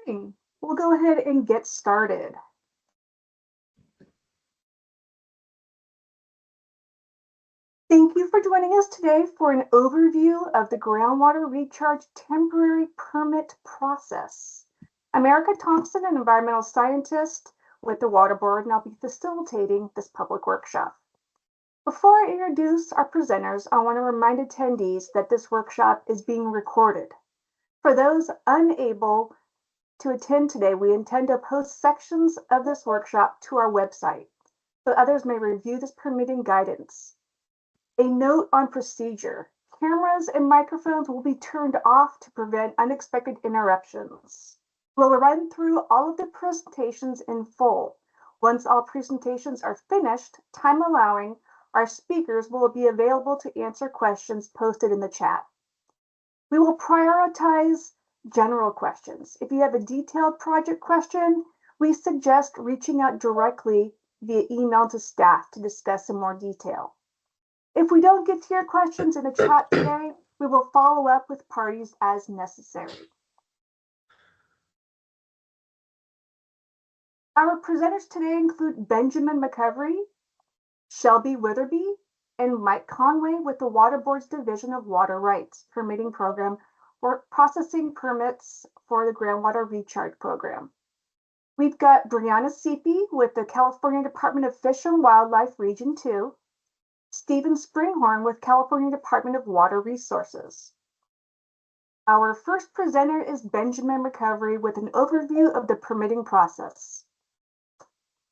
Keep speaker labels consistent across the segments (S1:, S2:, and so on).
S1: morning. We'll go ahead and get started. Thank you for joining us today for an overview of the groundwater recharge temporary permit process. I'm Erica Thompson, an environmental scientist with the Water Board, and I'll be facilitating this public workshop. Before I introduce our presenters, I want to remind attendees that this workshop is being recorded. For those unable to attend today, we intend to post sections of this workshop to our website so others may review this permitting guidance. A note on procedure: cameras and microphones will be turned off to prevent unexpected interruptions. We'll run through all of the presentations in full. Once all presentations are finished, time allowing, our speakers will be available to answer questions posted in the chat. We will prioritize general questions. If you have a detailed project question, we suggest reaching out directly via email to staff to discuss in more detail. If we don't get to your questions in the chat today, we will follow up with parties as necessary. Our presenters today include Benjamin McCovery, Shelby Witherby, and Mike Conway with the Water Board's Division of Water Rights Permitting Program for processing permits for the Groundwater Recharge Program. We've got Brianna Seepy with the California Department of Fish and Wildlife Region 2, Stephen Springhorn with California Department of Water Resources. Our first presenter is Benjamin McCovery with an overview of the permitting process.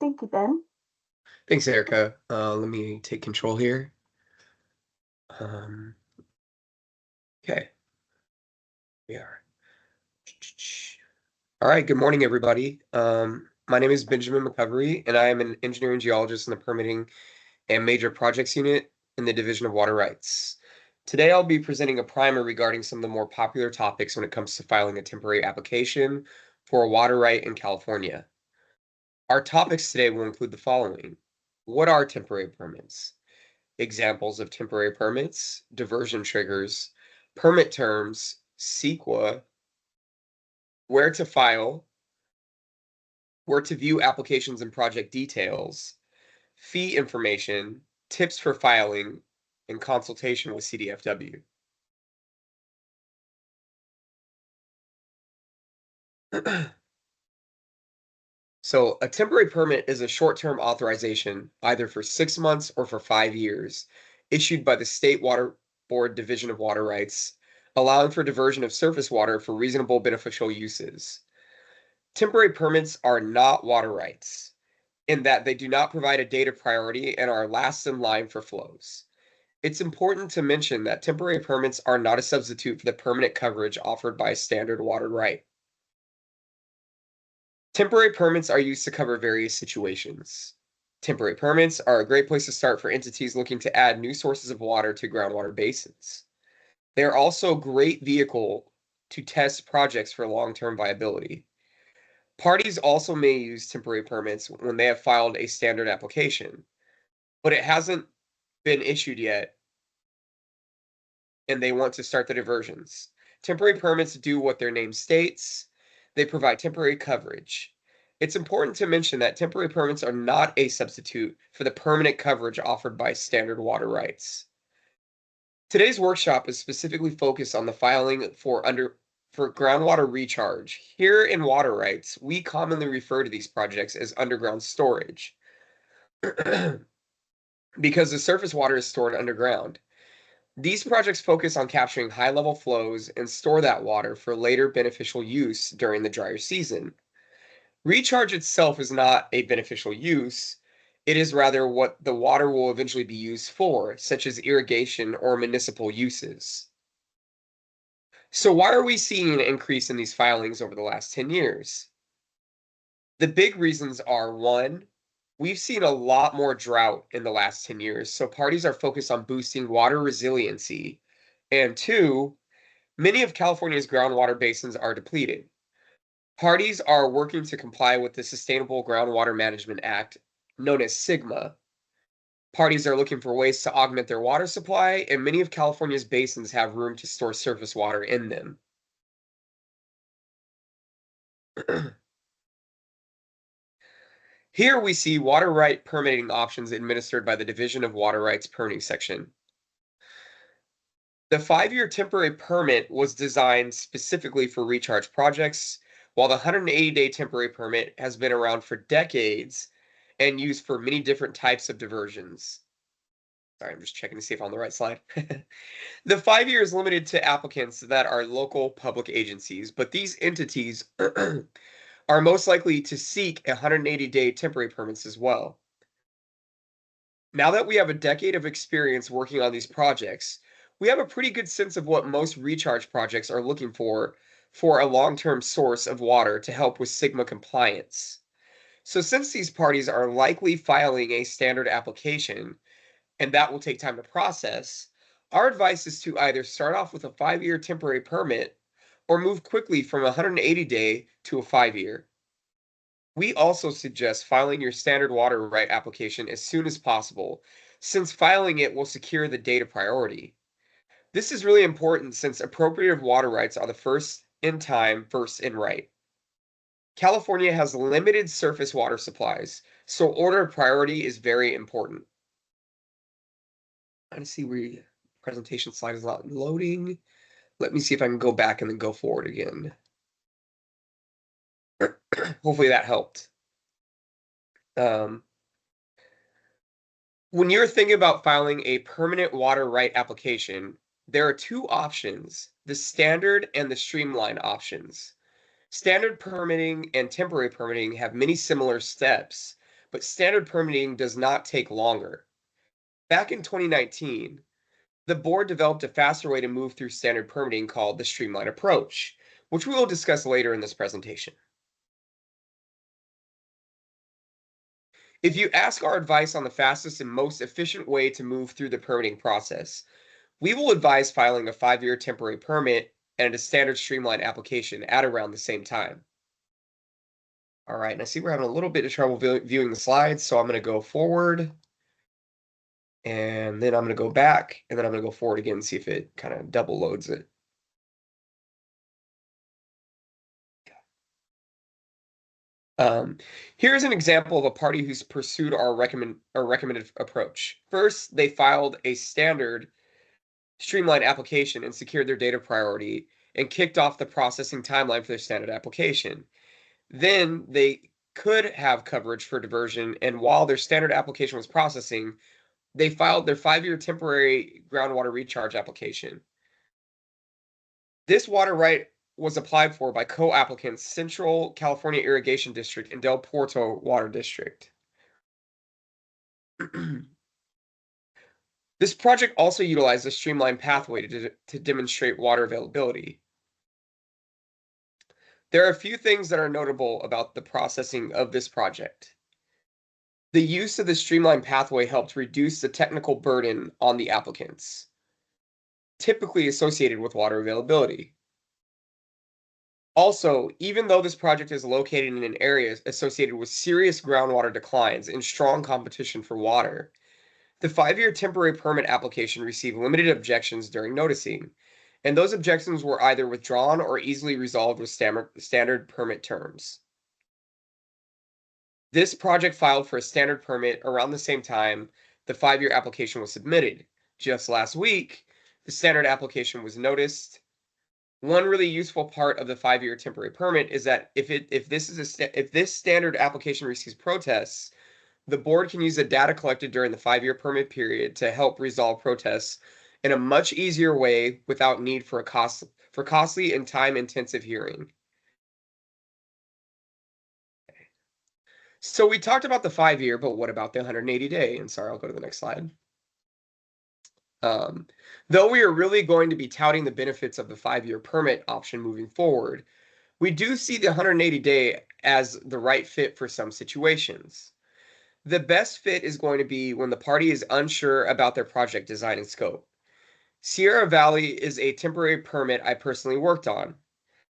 S1: Thank you, Ben.
S2: Thanks, Erica. Let me take control here. Okay. We are. All right, good morning, everybody. My name is Benjamin McCovery, and I am an engineering geologist in the permitting and major projects unit in the Division of Water Rights. Today, I'll be presenting a primer regarding some of the more popular topics when it comes to filing a temporary application for a water right in California. Our topics today will include the following. What are temporary permits? Examples of temporary permits, diversion triggers, permit terms, CEQA, where to file, where to view applications and project details, fee information, tips for filing, and consultation with CDFW. So a temporary permit is a short-term authorization, either for 6 months or for 5 years, issued by the State Water Board Division of Water Rights, allowing for diversion of surface water for reasonable beneficial uses. Temporary permits are not water rights, in that they do not provide a date of priority and are last in line for flows. It's important to mention that temporary permits are not a substitute for the permanent coverage offered by a standard water right. Temporary permits are used to cover various situations. Temporary permits are a great place to start for entities looking to add new sources of water to groundwater basins. They are also a great vehicle to test projects for long-term viability. Parties also may use temporary permits when they have filed a standard application, but it hasn't been issued yet and they want to start the diversions. Temporary permits do what their name states. They provide temporary coverage. It's important to mention that temporary permits are not a substitute for the permanent coverage offered by standard water rights. Today's workshop is specifically focused on the filing for groundwater recharge. Here in water rights, we commonly refer to these projects as underground storage because the surface water is stored underground. These projects focus on capturing high-level flows and store that water for later beneficial use during the drier season. Recharge itself is not a beneficial use. It is rather what the water will eventually be used for, such as irrigation or municipal uses. So why are we seeing an increase in these filings over the last 10 years? The big reasons are, one, we've seen a lot more drought in the last 10 years, so parties are focused on boosting water resiliency. And two, many of California's groundwater basins are depleted. Parties are working to comply with the Sustainable Groundwater Management Act, known as SGMA. Parties are looking for ways to augment their water supply, and many of California's basins have room to store surface water in them. Here we see water right permitting options administered by the Division of Water Rights Permitting Section. The 5-year temporary permit was designed specifically for recharge projects, while the 180-day temporary permit has been around for decades and used for many different types of diversions. Sorry, I'm just checking to see if I'm on the right slide. The 5-year is limited to applicants that are local public agencies, but these entities are most likely to seek 180-day temporary permits as well. Now that we have a decade of experience working on these projects, we have a pretty good sense of what most recharge projects are looking for a long-term source of water to help with SGMA compliance. So since these parties are likely filing a standard application, and that will take time to process, our advice is to either start off with a 5-year temporary permit or move quickly from a 180-day to a 5-year. We also suggest filing your standard water right application as soon as possible, since filing it will secure the data priority. This is really important since appropriative water rights are the first in time, first in right. California has limited surface water supplies, so order of priority is very important. I see where presentation slide is not loading. Let me see if I can go back and then go forward again. Hopefully that helped. When you're thinking about filing a permanent water right application, there are two options, the standard and the streamlined options. Standard permitting and temporary permitting have many similar steps, but standard permitting does not take longer. Back in 2019, the board developed a faster way to move through standard permitting called the streamlined approach, which we will discuss later in this presentation. If you ask our advice on the fastest and most efficient way to move through the permitting process, we will advise filing a 5-year temporary permit and a standard streamlined application at around the same time. All right, and I see we're having a little bit of trouble viewing the slides, so I'm going to go forward, and then I'm going to go back, and then I'm going to go forward again and see if it kind of double loads it. Here's an example of a party who's pursued our recommended approach. First, they filed a standard streamlined application and secured their data priority and kicked off the processing timeline for their standard application. Then they could have coverage for diversion, and while their standard application was processing, they filed their 5-year temporary groundwater recharge application. This water right was applied for by co-applicants Central California Irrigation District and Del Porto Water District. This project also utilized a streamlined pathway to demonstrate water availability. There are a few things that are notable about the processing of this project. The use of the streamlined pathway helped reduce the technical burden on the applicants, typically associated with water availability. Also, even though this project is located in an area associated with serious groundwater declines and strong competition for water, the 5-year temporary permit application received limited objections during noticing, and those objections were either withdrawn or easily resolved with standard permit terms. This project filed for a standard permit around the same time the 5-year application was submitted. Just last week, the standard application was noticed. One really useful part of the 5-year temporary permit is that if this standard application receives protests, the board can use the data collected during the 5-year permit period to help resolve protests in a much easier way without need for costly and time-intensive hearing. So we talked about the 5-year, but what about the 180-day? And sorry, I'll go to the next slide. Though we are really going to be touting the benefits of the 5-year permit option moving forward, we do see the 180-day as the right fit for some situations. The best fit is going to be when the party is unsure about their project design and scope. Sierra Valley is a temporary permit I personally worked on.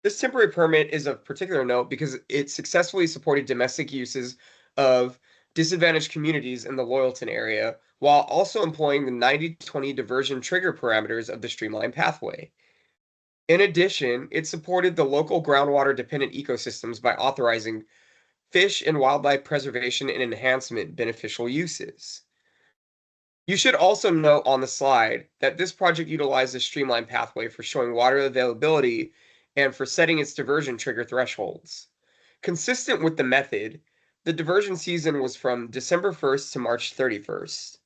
S2: This temporary permit is of particular note because it successfully supported domestic uses of disadvantaged communities in the Loyalton area while also employing the 90-20 diversion trigger parameters of the streamlined pathway. In addition, it supported the local groundwater-dependent ecosystems by authorizing fish and wildlife preservation and enhancement beneficial uses. You should also note on the slide that this project utilized a streamlined pathway for showing water availability and for setting its diversion trigger thresholds. Consistent with the method, the diversion season was from December 1st to March 31st.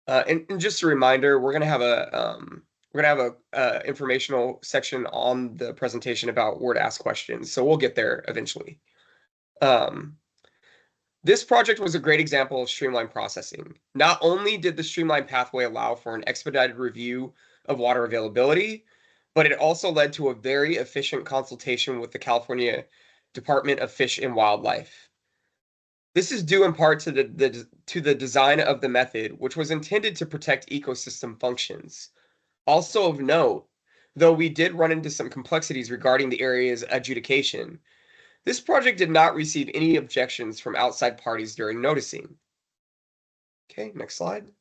S2: And just a reminder, we're gonna have a informational section on the presentation about where to ask questions, so we'll get there eventually. This project was a great example of streamlined processing. Not only did the streamlined pathway allow for an expedited review of water availability, but it also led to a very efficient consultation with the California Department of Fish and Wildlife. This is due in part to the design of the method, which was intended to protect ecosystem functions. Also of note, though we did run into some complexities regarding the area's adjudication, this project did not receive any objections from outside parties during noticing. Okay, next slide.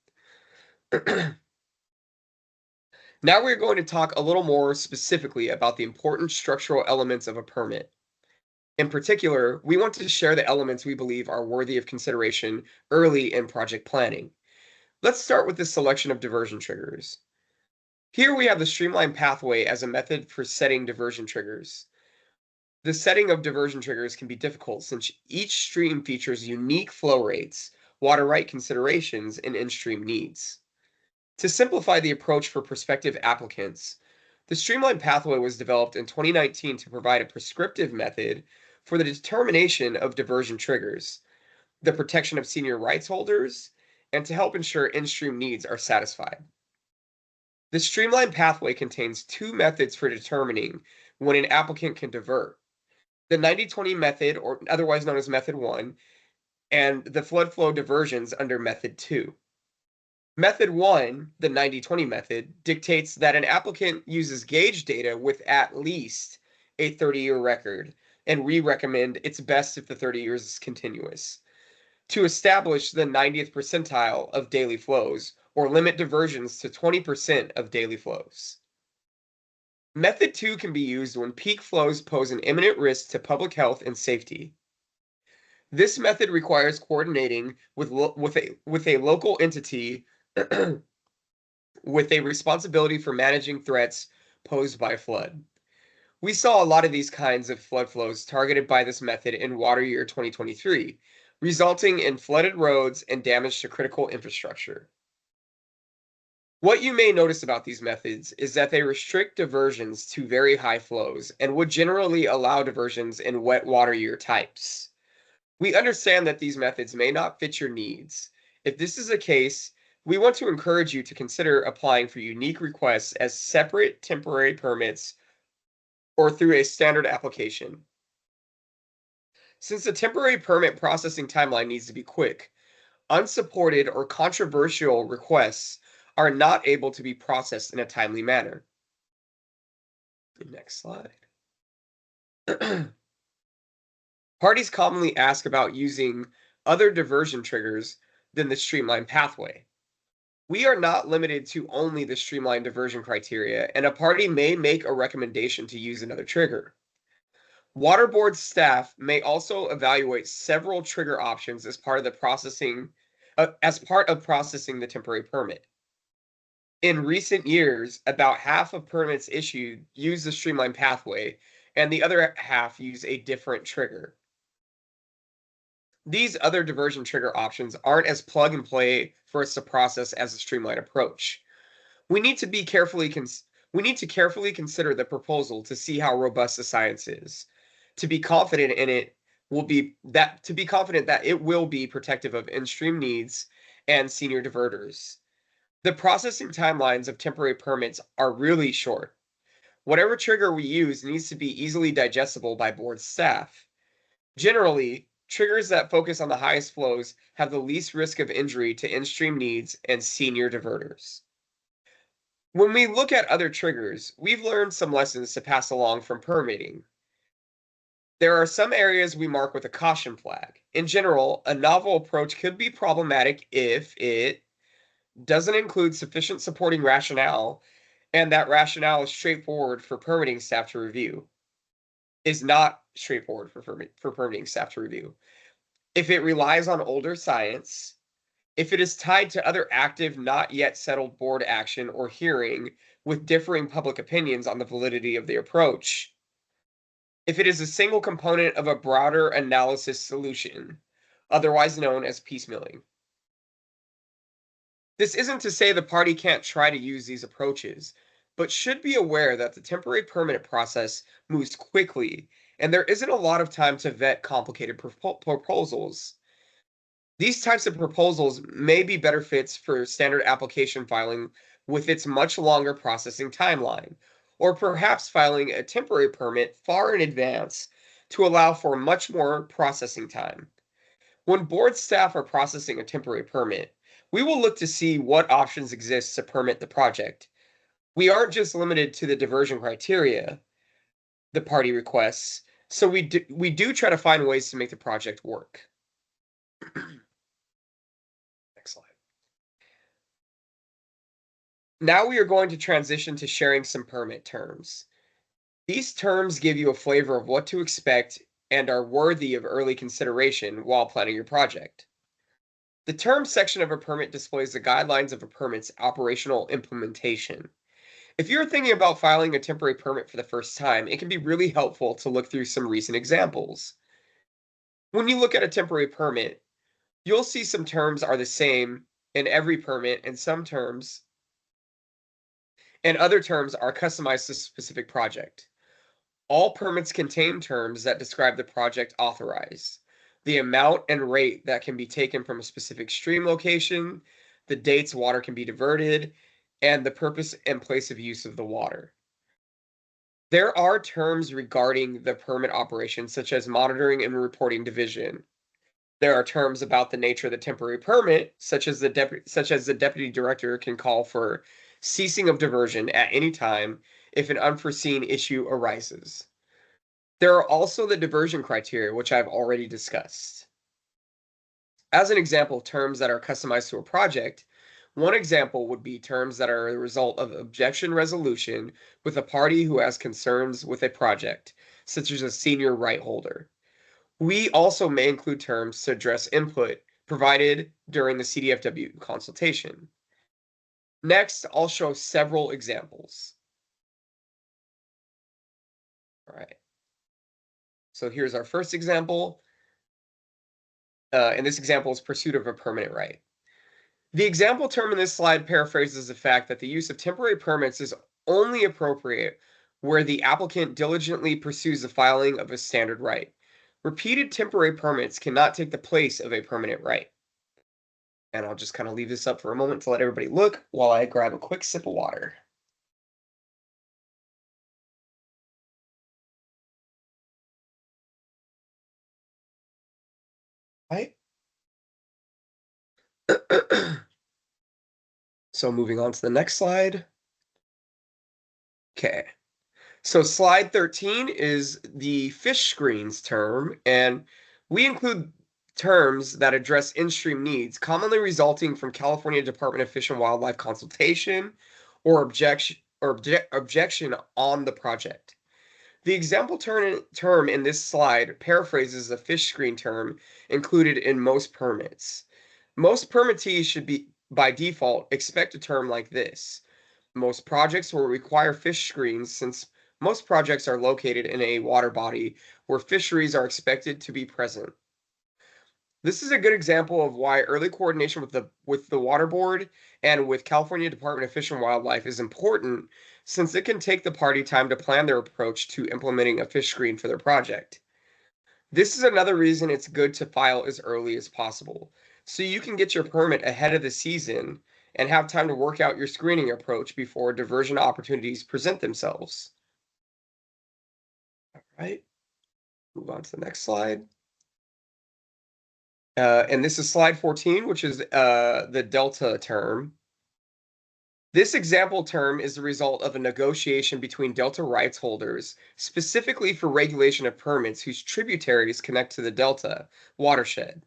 S2: Now we're going to talk a little more specifically about the important structural elements of a permit. In particular, we want to share the elements we believe are worthy of consideration early in project planning. Let's start with the selection of diversion triggers. Here we have the streamlined pathway as a method for setting diversion triggers. The setting of diversion triggers can be difficult since each stream features unique flow rates, water right considerations, and in-stream needs. To simplify the approach for prospective applicants, the streamlined pathway was developed in 2019 to provide a prescriptive method for the determination of diversion triggers, the protection of senior rights holders, and to help ensure in-stream needs are satisfied. The streamlined pathway contains two methods for determining when an applicant can divert: the 90-20 method, or otherwise known as Method 1, and the flood flow diversions under Method 2. Method 1, the 90-20 method, dictates that an applicant uses gauge data with at least a 30-year record, and we recommend it's best if the 30 years is continuous, to establish the 90th percentile of daily flows, or limit diversions to 20% of daily flows. Method 2 can be used when peak flows pose an imminent risk to public health and safety. This method requires coordinating with a local entity with a responsibility for managing threats posed by flood. We saw a lot of these kinds of flood flows targeted by this method in water year 2023, resulting in flooded roads and damage to critical infrastructure. What you may notice about these methods is that they restrict diversions to very high flows and would generally allow diversions in wet water year types. We understand that these methods may not fit your needs. If this is the case, we want to encourage you to consider applying for unique requests as separate temporary permits or through a standard application. Since the temporary permit processing timeline needs to be quick, unsupported or controversial requests are not able to be processed in a timely manner. Next slide. Parties commonly ask about using other diversion triggers than the streamlined pathway. We are not limited to only the streamlined diversion criteria, and a party may make a recommendation to use another trigger. Water Board staff may also evaluate several trigger options as part of processing the temporary permit. In recent years, about half of permits issued use the streamlined pathway, and the other half use a different trigger. These other diversion trigger options aren't as plug and play for us to process as a streamlined approach. We need to carefully consider the proposal to see how robust the science is, to be confident that it will be protective of in-stream needs and senior diverters. The processing timelines of temporary permits are really short. Whatever trigger we use needs to be easily digestible by board staff. Generally, triggers that focus on the highest flows have the least risk of injury to in-stream needs and senior diverters. When we look at other triggers, we've learned some lessons to pass along from permitting. There are some areas we mark with a caution flag. In general, a novel approach could be problematic if it doesn't include sufficient supporting rationale and that rationale is straightforward for permitting staff to review. Is not straightforward for permitting staff to review. If it relies on older science, if it is tied to other active, not yet settled board action or hearing with differing public opinions on the validity of the approach, if it is a single component of a broader analysis solution, otherwise known as piecemealing. This isn't to say the party can't try to use these approaches, but should be aware that the temporary permit process moves quickly, and there isn't a lot of time to vet complicated proposals. These types of proposals may be better fits for standard application filing with its much longer processing timeline, or perhaps filing a temporary permit far in advance to allow for much more processing time. When board staff are processing a temporary permit, we will look to see what options exist to permit the project. We aren't just limited to the diversion criteria the party requests, so we do try to find ways to make the project work. Next slide. Now we are going to transition to sharing some permit terms. These terms give you a flavor of what to expect and are worthy of early consideration while planning your project. The terms section of a permit displays the guidelines of a permit's operational implementation. If you're thinking about filing a temporary permit for the first time, it can be really helpful to look through some recent examples. When you look at a temporary permit, you'll see some terms are the same in every permit, and some terms and other terms are customized to a specific project. All permits contain terms that describe the project authorized, the amount and rate that can be taken from a specific stream location, the dates water can be diverted, and the purpose and place of use of the water. There are terms regarding the permit operation, such as monitoring and reporting division. There are terms about the nature of the temporary permit, such as the deputy director can call for ceasing of diversion at any time if an unforeseen issue arises. There are also the diversion criteria, which I've already discussed. As an example of terms that are customized to a project, one example would be terms that are the result of objection resolution with a party who has concerns with a project, such as a senior right holder. We also may include terms to address input provided during the CDFW consultation. Next, I'll show several examples. All right. So here's our first example. And this example is pursuit of a permanent right. The example term in this slide paraphrases the fact that the use of temporary permits is only appropriate where the applicant diligently pursues the filing of a standard right. Repeated temporary permits cannot take the place of a permanent right. And I'll just kind of leave this up for a moment to let everybody look while I grab a quick sip of water. Right? So moving on to the next slide. Okay. So slide 13 is the fish screens term, and we include terms that address in-stream needs, commonly resulting from California Department of Fish and Wildlife consultation or objection on the project. The example term in this slide paraphrases the fish screen term included in most permits. Most permittees should be, by default, expect a term like this. Most projects will require fish screens since most projects are located in a water body where fisheries are expected to be present. This is a good example of why early coordination with the Water Board and with California Department of Fish and Wildlife is important, since it can take the party time to plan their approach to implementing a fish screen for their project. This is another reason it's good to file as early as possible, so you can get your permit ahead of the season and have time to work out your screening approach before diversion opportunities present themselves. All right, move on to the next slide. And this is slide 14, which is the delta term. This example term is the result of a negotiation between delta rights holders, specifically for regulation of permits whose tributaries connect to the delta watershed.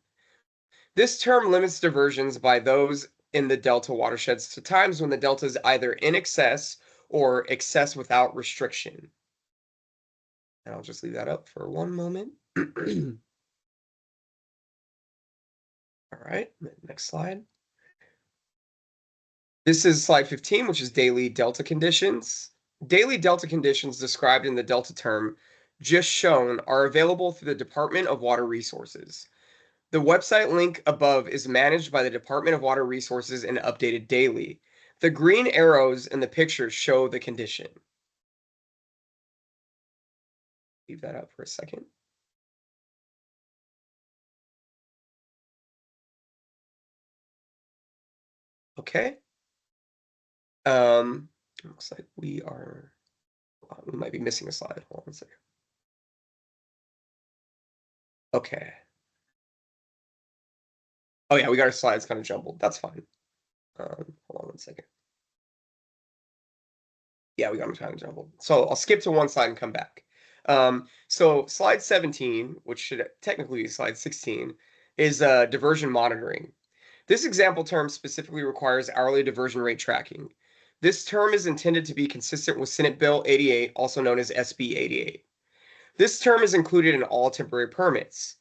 S2: This term limits diversions by those in the delta watersheds to times when the delta is either in excess or excess without restriction. And I'll just leave that up for one moment. All right, next slide. This is slide 15, which is daily delta conditions. Daily delta conditions described in the delta term just shown are available through the Department of Water Resources. The website link above is managed by the Department of Water Resources and updated daily. The green arrows in the picture show the condition. Leave that up for a second. Okay. Looks like we might be missing a slide. Hold on a second. Okay. Oh yeah, we got our slides kind of jumbled. That's fine. Hold on one second. Yeah, we got them kind of jumbled. So I'll skip to one slide and come back. So slide 17, which should technically be slide 16, is diversion monitoring. This example term specifically requires hourly diversion rate tracking. This term is intended to be consistent with Senate Bill 88, also known as SB 88. This term is included in all temporary permits.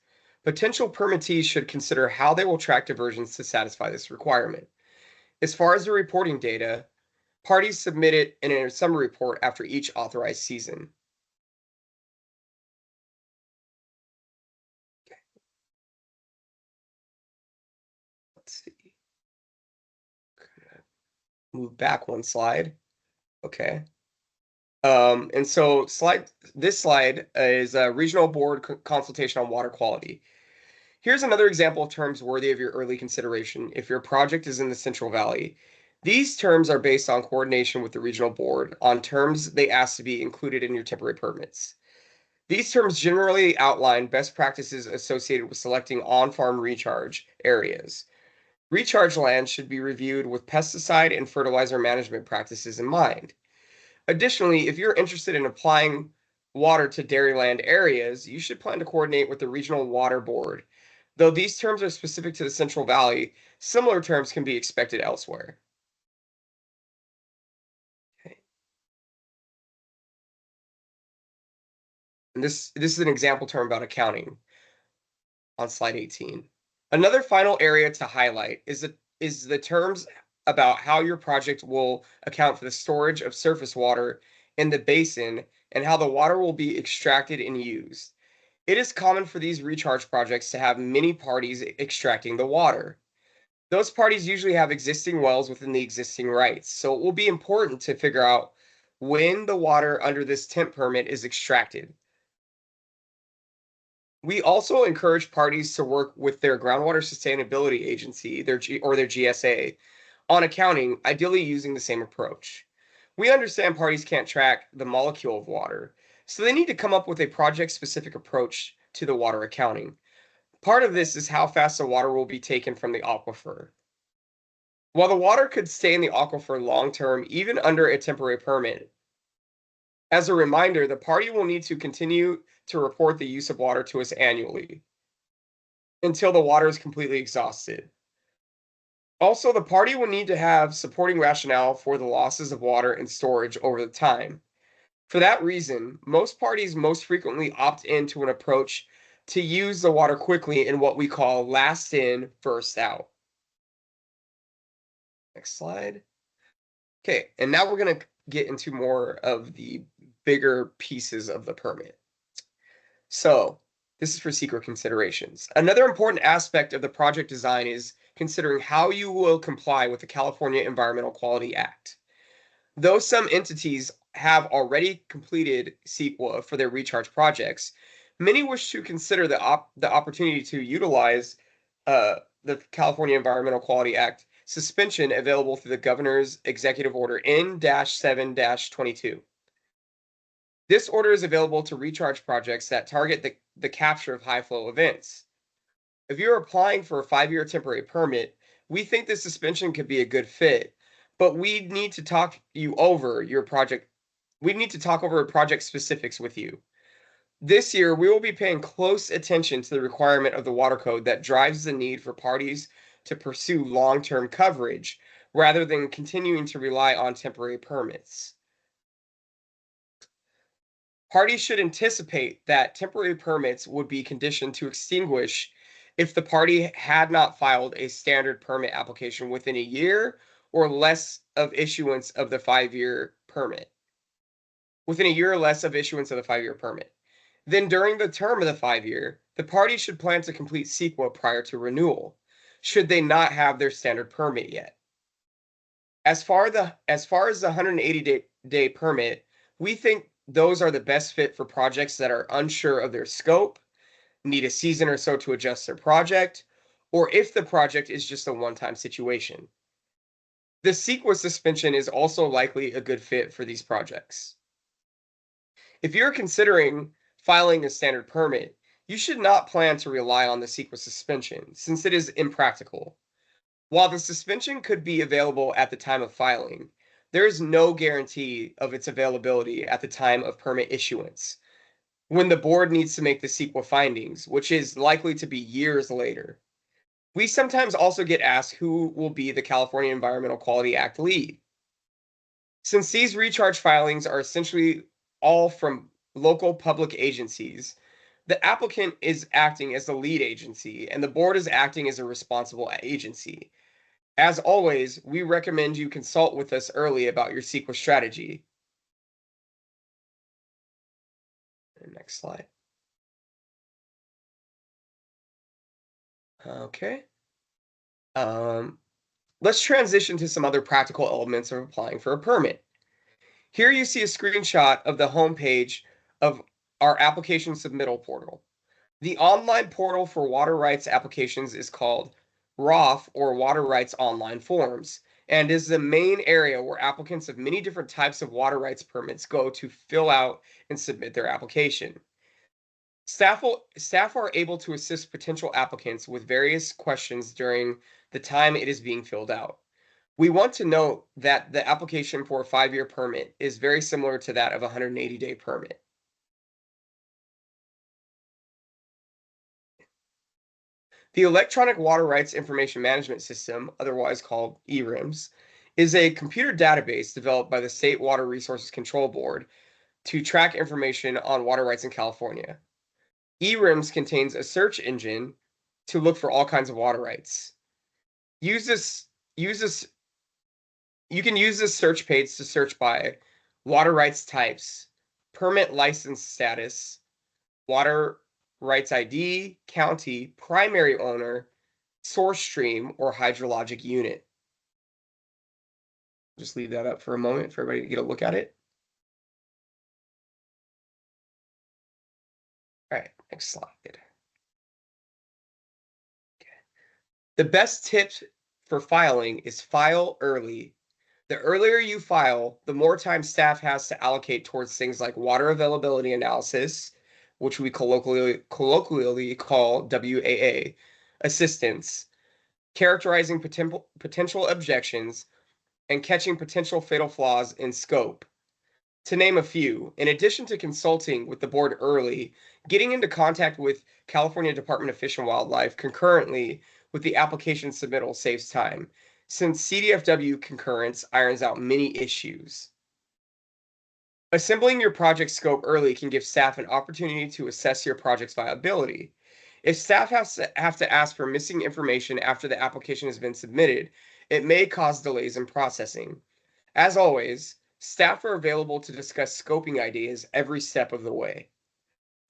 S2: Potential permittees should consider how they will track diversions to satisfy this requirement. As far as the reporting data, parties submit it in a summary report after each authorized season. Okay. Let's see. Move back one slide. Okay. And so this slide is a regional board consultation on water quality. Here's another example of terms worthy of your early consideration if your project is in the Central Valley. These terms are based on coordination with the regional board on terms they ask to be included in your temporary permits. These terms generally outline best practices associated with selecting on-farm recharge areas. Recharge land should be reviewed with pesticide and fertilizer management practices in mind. Additionally, if you're interested in applying water to dairyland areas, you should plan to coordinate with the Regional Water Board. Though these terms are specific to the Central Valley, similar terms can be expected elsewhere. Okay. And this is an example term about accounting on slide 18. Another final area to highlight is the terms about how your project will account for the storage of surface water in the basin and how the water will be extracted and used. It is common for these recharge projects to have many parties extracting the water. Those parties usually have existing wells within the existing rights, so it will be important to figure out when the water under this temp permit is extracted. We also encourage parties to work with their groundwater sustainability agency, their GSA, on accounting, ideally using the same approach. We understand parties can't track the molecule of water, so they need to come up with a project-specific approach to the water accounting. Part of this is how fast the water will be taken from the aquifer. While the water could stay in the aquifer long-term, even under a temporary permit, as a reminder, the party will need to continue to report the use of water to us annually until the water is completely exhausted. Also, the party will need to have supporting rationale for the losses of water and storage over the time. For that reason, most parties most frequently opt into an approach to use the water quickly in what we call last in, first out. Next slide. Okay, and now we're going to get into more of the bigger pieces of the permit. So, this is for secret considerations. Another important aspect of the project design is considering how you will comply with the California Environmental Quality Act. Though some entities have already completed CEQA for their recharge projects, many wish to consider the opportunity to utilize the California Environmental Quality Act suspension available through the Governor's Executive Order N-7-22. This order is available to recharge projects that target the capture of high flow events. If you're applying for a 5-year temporary permit, we think this suspension could be a good fit, but we need to talk over your project. We need to talk over project specifics with you. This year, we will be paying close attention to the requirement of the water code that drives the need for parties to pursue long-term coverage rather than continuing to rely on temporary permits. Parties should anticipate that temporary permits would be conditioned to extinguish if the party had not filed a standard permit application within a year or less of issuance of the 5-year permit. Within a year or less of issuance of the 5-year permit. Then during the term of the 5-year, the party should plan to complete CEQA prior to renewal, should they not have their standard permit yet. As far as the 180-day permit, we think those are the best fit for projects that are unsure of their scope, need a season or so to adjust their project, or if the project is just a one-time situation. The CEQA suspension is also likely a good fit for these projects. If you're considering filing a standard permit, you should not plan to rely on the CEQA suspension, since it is impractical. While the suspension could be available at the time of filing, there is no guarantee of its availability at the time of permit issuance, when the board needs to make the CEQA findings, which is likely to be years later. We sometimes also get asked who will be the California Environmental Quality Act lead. Since these recharge filings are essentially all from local public agencies, the applicant is acting as the lead agency, and the board is acting as a responsible agency. As always, we recommend you consult with us early about your CEQA strategy. Next slide. Okay. Let's transition to some other practical elements of applying for a permit. Here you see a screenshot of the homepage of our application submittal portal. The online portal for water rights applications is called ROF, or Water Rights Online Forms, and is the main area where applicants of many different types of water rights permits go to fill out and submit their application. Staff are able to assist potential applicants with various questions during the time it is being filled out. We want to note that the application for a 5-year permit is very similar to that of a 180-day permit. The Electronic Water Rights Information Management System, otherwise called ERIMS, is a computer database developed by the State Water Resources Control Board to track information on water rights in California. ERIMS contains a search engine to look for all kinds of water rights. You can use this search page to search by water rights types, permit license status, water rights ID, county, primary owner, source stream, or hydrologic unit. Just leave that up for a moment for everybody to get a look at it. All right, next slide. Okay. The best tip for filing is file early. The earlier you file, the more time staff has to allocate towards things like water availability analysis, which we colloquially call WAA, assistance, characterizing potential objections, and catching potential fatal flaws in scope. To name a few, in addition to consulting with the board early, getting into contact with California Department of Fish and Wildlife concurrently with the application submittal saves time, since CDFW concurrence irons out many issues. Assembling your project scope early can give staff an opportunity to assess your project's viability. If staff have to ask for missing information after the application has been submitted, it may cause delays in processing. As always, staff are available to discuss scoping ideas every step of the way.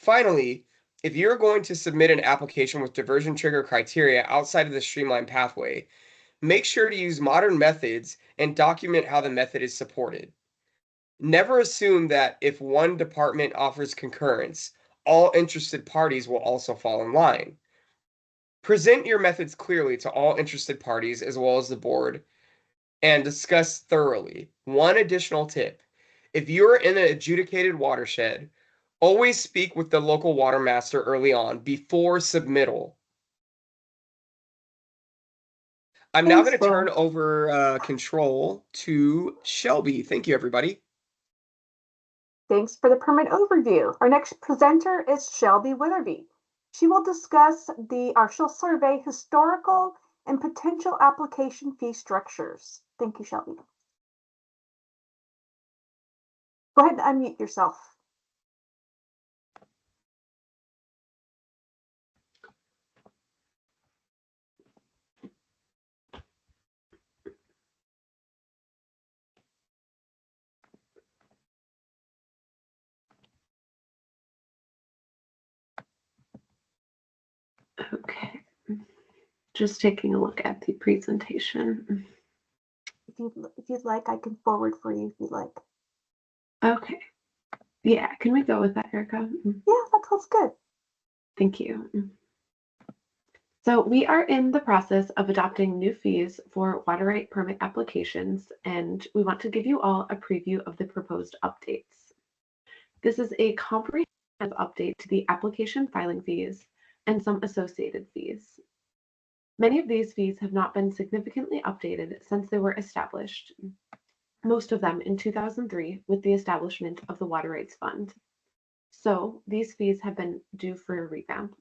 S2: Finally, if you're going to submit an application with diversion trigger criteria outside of the streamlined pathway, make sure to use modern methods and document how the method is supported. Never assume that if one department offers concurrence, all interested parties will also fall in line. Present your methods clearly to all interested parties as well as the board and discuss thoroughly. One additional tip: if you're in an adjudicated watershed, always speak with the local water master early on before submittal. I'm now going to turn over control to Shelby. Thank you, everybody.
S1: Thanks for the permit overview. Our next presenter is Shelby Witherby. She will discuss she'll survey historical and potential application fee structures. Thank you, Shelby. Go ahead and unmute yourself.
S3: Okay. Just taking a look at the presentation.
S1: If you'd like, I can forward for you if you'd like.
S3: Okay. Yeah, can we go with that, Erica?
S1: Yeah, that sounds good.
S3: Thank you. So we are in the process of adopting new fees for water right permit applications, and we want to give you all a preview of the proposed updates. This is a comprehensive update to the application filing fees and some associated fees. Many of these fees have not been significantly updated since they were established, most of them in 2003 with the establishment of the Water Rights Fund. So these fees have been due for a revamp.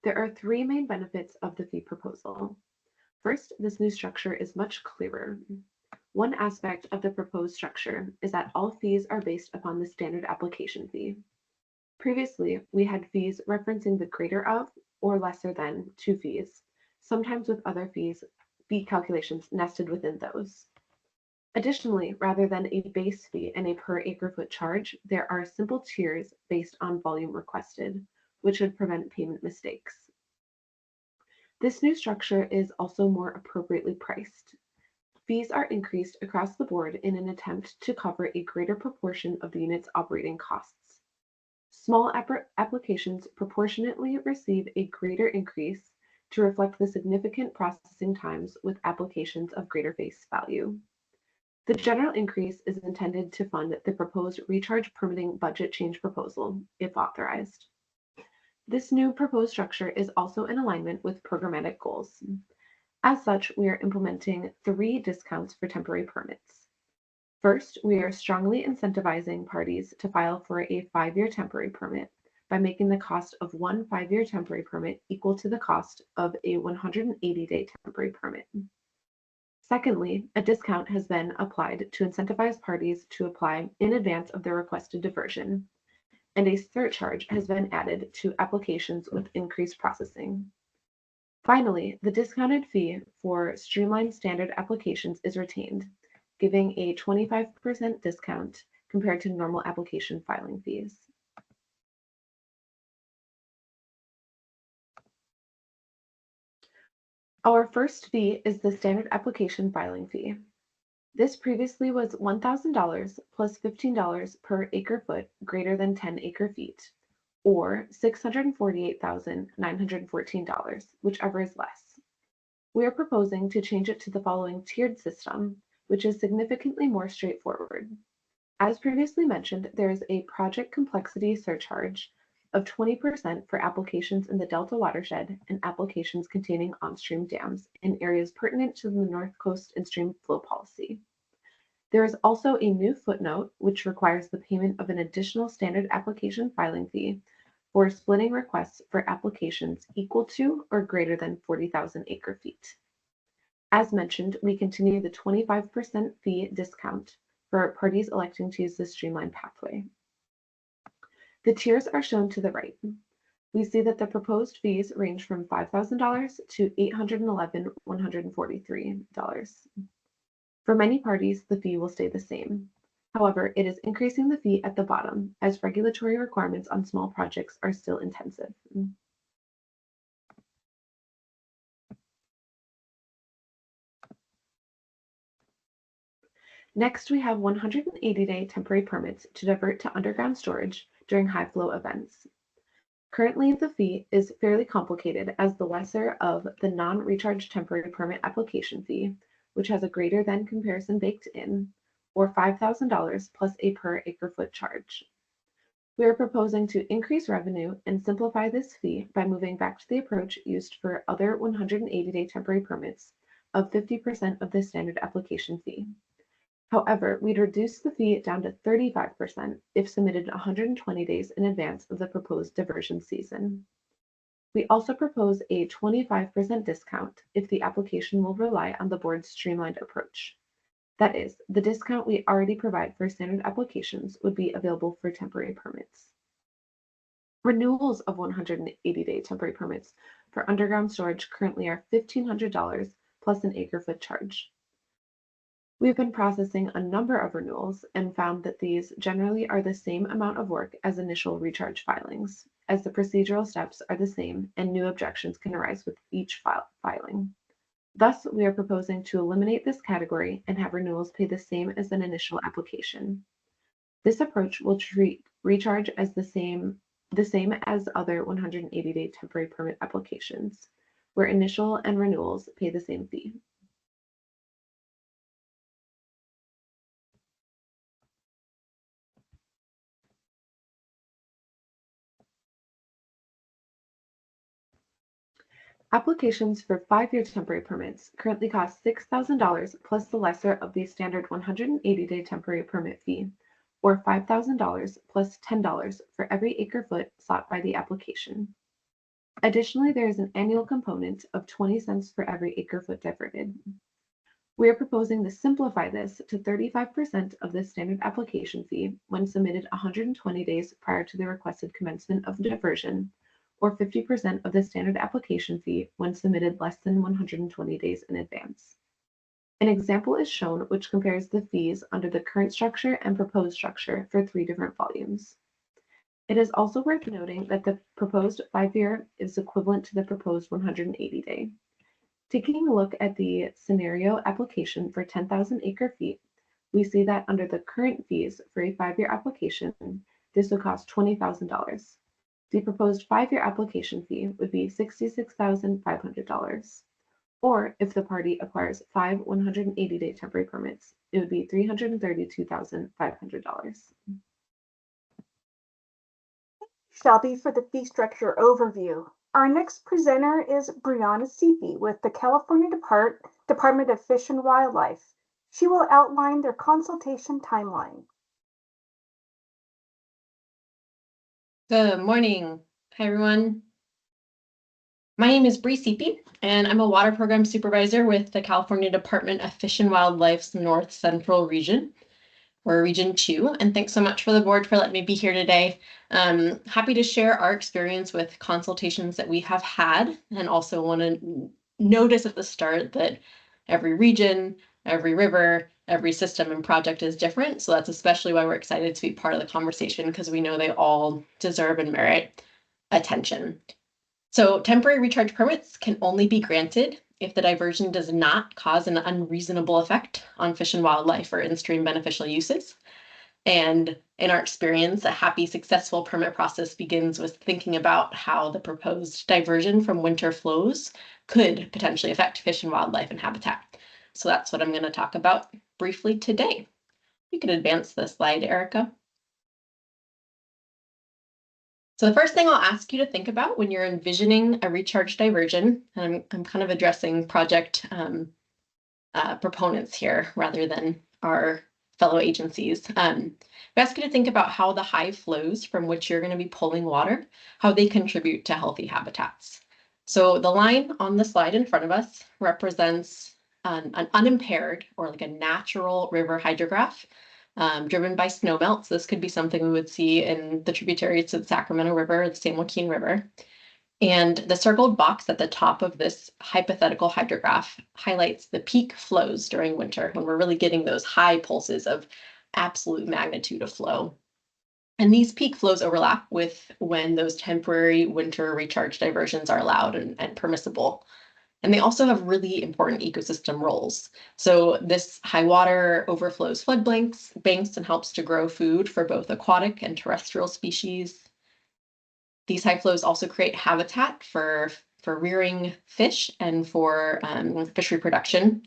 S3: There are three main benefits of the fee proposal. First, this new structure is much clearer. One aspect of the proposed structure is that all fees are based upon the standard application fee. Previously, we had fees referencing the greater of or lesser than two fees, sometimes with other fee calculations nested within those. Additionally, rather than a base fee and a per acre foot charge, there are simple tiers based on volume requested, which would prevent payment mistakes. This new structure is also more appropriately priced. Fees are increased across the board in an attempt to cover a greater proportion of the unit's operating costs. Small applications proportionately receive a greater increase to reflect the significant processing times with applications of greater face value. The general increase is intended to fund the proposed recharge permitting budget change proposal, if authorized. This new proposed structure is also in alignment with programmatic goals. As such, we are implementing 3 discounts for temporary permits. First, we are strongly incentivizing parties to file for a 5-year temporary permit by making the cost of one 5-year temporary permit equal to the cost of a 180-day temporary permit. Secondly, a discount has been applied to incentivize parties to apply in advance of their requested diversion, and a surcharge has been added to applications with increased processing. Finally, the discounted fee for streamlined standard applications is retained, giving a 25% discount compared to normal application filing fees. Our first fee is the standard application filing fee. This previously was $1,000 plus $15 per acre foot greater than 10 acre feet, or $648,914, whichever is less. We are proposing to change it to the following tiered system, which is significantly more straightforward. As previously mentioned, there is a project complexity surcharge of 20% for applications in the Delta watershed and applications containing on-stream dams in areas pertinent to the North Coast and stream flow policy. There is also a new footnote which requires the payment of an additional standard application filing fee for splitting requests for applications equal to or greater than 40,000 acre feet. As mentioned, we continue the 25% fee discount for parties electing to use the streamlined pathway. The tiers are shown to the right. We see that the proposed fees range from $5,000 to $811,143. For many parties, the fee will stay the same. However, it is increasing the fee at the bottom as regulatory requirements on small projects are still intensive. Next, we have 180-day temporary permits to divert to underground storage during high flow events. Currently, the fee is fairly complicated as the lesser of the non-recharge temporary permit application fee, which has a greater than comparison baked in, or $5,000 plus a per acre foot charge. We are proposing to increase revenue and simplify this fee by moving back to the approach used for other 180-day temporary permits of 50% of the standard application fee. However, we'd reduce the fee down to 35% if submitted 120 days in advance of the proposed diversion season. We also propose a 25% discount if the application will rely on the board's streamlined approach. That is, the discount we already provide for standard applications would be available for temporary permits. Renewals of 180-day temporary permits for underground storage currently are $1,500 plus an acre foot charge. We've been processing a number of renewals and found that these generally are the same amount of work as initial recharge filings, as the procedural steps are the same and new objections can arise with each filing. Thus, we are proposing to eliminate this category and have renewals pay the same as an initial application. This approach will treat recharge as the same as other 180-day temporary permit applications, where initial and renewals pay the same fee. Applications for 5-year temporary permits currently cost $6,000 plus the lesser of the standard 180-day temporary permit fee, or $5,000 plus $10 for every acre-foot sought by the application. Additionally, there is an annual component of 20 cents for every acre-foot diverted. We are proposing to simplify this to 35% of the standard application fee when submitted 120 days prior to the requested commencement of diversion, or 50% of the standard application fee when submitted less than 120 days in advance. An example is shown which compares the fees under the current structure and proposed structure for 3 different volumes. It is also worth noting that the proposed 5-year is equivalent to the proposed 180-day. Taking a look at the scenario application for 10,000 acre-feet, we see that under the current fees for a 5-year application, this would cost $20,000. The proposed 5-year application fee would be $66,500. Or if the party acquires 5 180-day temporary permits, it would be $332,500.
S1: Shelby for the fee structure overview. Our next presenter is Brianna Seepy with the California Department of Fish and Wildlife. She will outline their consultation timeline.
S4: Good morning. Hi, everyone. My name is Bree Seepy, and I'm a water program supervisor with the California Department of Fish and Wildlife's North Central Region, or Region 2. And thanks so much for the board for letting me be here today. Happy to share our experience with consultations that we have had, and also want to notice at the start that every region, every river, every system and project is different. So that's especially why we're excited to be part of the conversation, because we know they all deserve and merit attention. So temporary recharge permits can only be granted if the diversion does not cause an unreasonable effect on fish and wildlife or in-stream beneficial uses. And in our experience, a happy, successful permit process begins with thinking about how the proposed diversion from winter flows could potentially affect fish and wildlife and habitat. So that's what I'm going to talk about briefly today. You can advance the slide, Erica. So the first thing I'll ask you to think about when you're envisioning a recharge diversion, and I'm kind of addressing project proponents here rather than our fellow agencies. We ask you to think about how the high flows from which you're going to be pulling water, how they contribute to healthy habitats. So the line on the slide in front of us represents an unimpaired, or like a natural river hydrograph driven by snowmelt. So this could be something we would see in the tributaries to the Sacramento River or the San Joaquin River. And the circled box at the top of this hypothetical hydrograph highlights the peak flows during winter, when we're really getting those high pulses of absolute magnitude of flow. And these peak flows overlap with when those temporary winter recharge diversions are allowed and permissible. And they also have really important ecosystem roles. So this high water overflows floodbanks and helps to grow food for both aquatic and terrestrial species. These high flows also create habitat for rearing fish and for fish reproduction.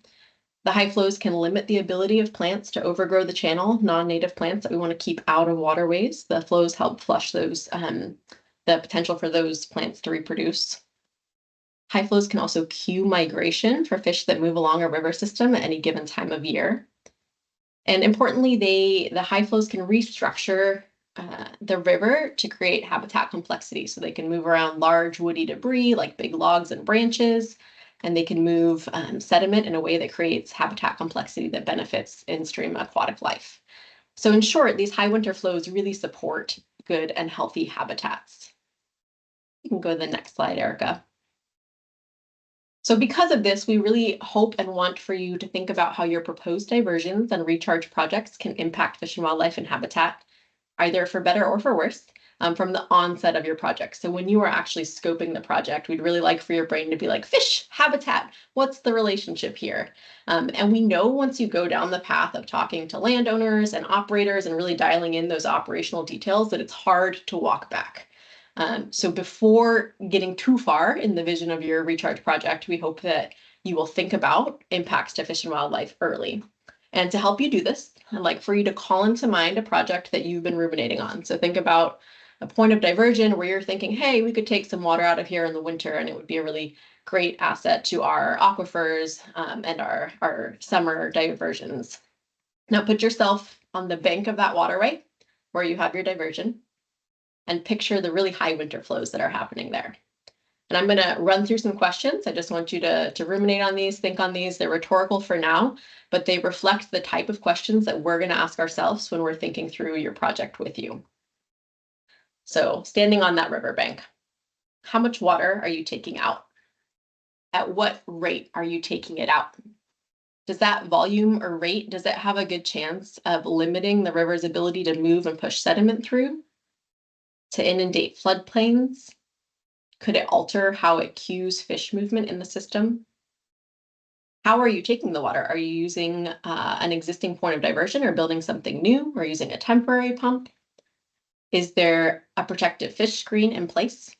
S4: The high flows can limit the ability of plants to overgrow the channel, non-native plants that we want to keep out of waterways. The flows help flush those, the potential for those plants to reproduce. High flows can also cue migration for fish that move along a river system at any given time of year. And importantly, the high flows can restructure the river to create habitat complexity. So they can move around large woody debris like big logs and branches, and they can move sediment in a way that creates habitat complexity that benefits in-stream aquatic life. So in short, these high winter flows really support good and healthy habitats. You can go to the next slide, Erica. So because of this, we really hope and want for you to think about how your proposed diversions and recharge projects can impact fish and wildlife and habitat, either for better or for worse. from the onset of your project. So when you are actually scoping the project, we'd really like for your brain to be like, fish, habitat, what's the relationship here? And we know once you go down the path of talking to landowners and operators and really dialing in those operational details that it's hard to walk back. So before getting too far in the vision of your recharge project, we hope that you will think about impacts to fish and wildlife early. And to help you do this, I'd like for you to call into mind a project that you've been ruminating on. So think about a point of diversion where you're thinking, hey, we could take some water out of here in the winter and it would be a really great asset to our aquifers and our summer diversions. Now put yourself on the bank of that waterway where you have your diversion and picture the really high winter flows that are happening there. And I'm going to run through some questions. I just want you to ruminate on these, think on these. They're rhetorical for now, but they reflect the type of questions that we're going to ask ourselves when we're thinking through your project with you. So standing on that riverbank, how much water are you taking out? At what rate are you taking it out? Does that volume or rate, does it have a good chance of limiting the river's ability to move and push sediment through, to inundate floodplains? Could it alter how it cues fish movement in the system? How are you taking the water? Are you using an existing point of diversion or building something new or using a temporary pump? Is there a protective fish screen in place?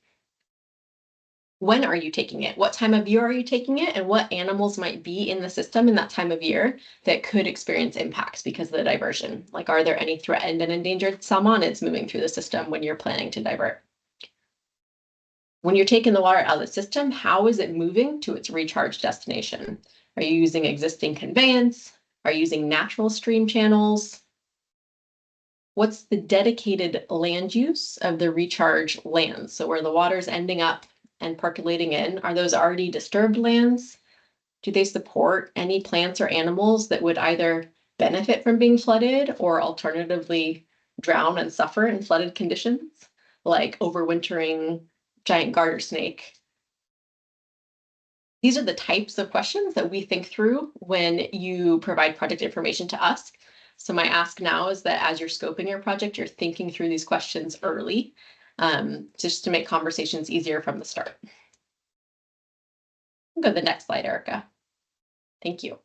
S4: When are you taking it? What time of year are you taking it? And what animals might be in the system in that time of year that could experience impacts because of the diversion? Like, are there any threatened and endangered salmonids moving through the system when you're planning to divert? When you're taking the water out of the system, how is it moving to its recharge destination? Are you using existing conveyance? Are you using natural stream channels? What's the dedicated land use of the recharge lands? So where the water's ending up and percolating in, are those already disturbed lands? Do they support any plants or animals that would either benefit from being flooded or alternatively drown and suffer in flooded conditions, like overwintering giant garter snake? These are the types of questions that we think through when you provide project information to us. So my ask now is that as you're scoping your project, you're thinking through these questions early, just to make conversations easier from the start. Go to the next slide, Erica. Thank you.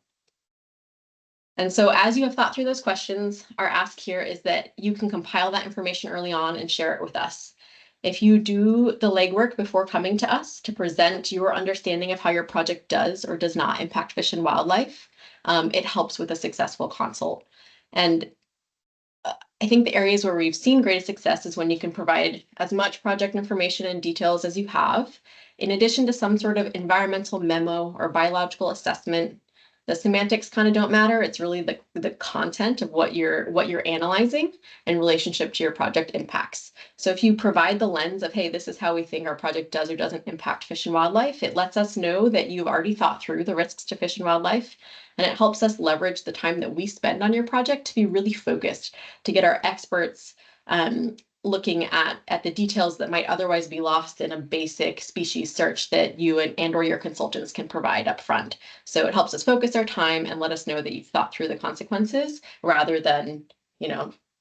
S4: And so as you have thought through those questions, our ask here is that you can compile that information early on and share it with us. If you do the legwork before coming to us to present your understanding of how your project does or does not impact fish and wildlife, it helps with a successful consult. And I think the areas where we've seen greatest success is when you can provide as much project information and details as you have, in addition to some sort of environmental memo or biological assessment. The semantics kind of don't matter. It's really the content of what you're analyzing in relationship to your project impacts. So if you provide the lens of, hey, this is how we think our project does or doesn't impact fish and wildlife, it lets us know that you've already thought through the risks to fish and wildlife. And it helps us leverage the time that we spend on your project to be really focused, to get our experts looking at the details that might otherwise be lost in a basic species search that you and or your consultants can provide up front. So it helps us focus our time and let us know that you've thought through the consequences rather than,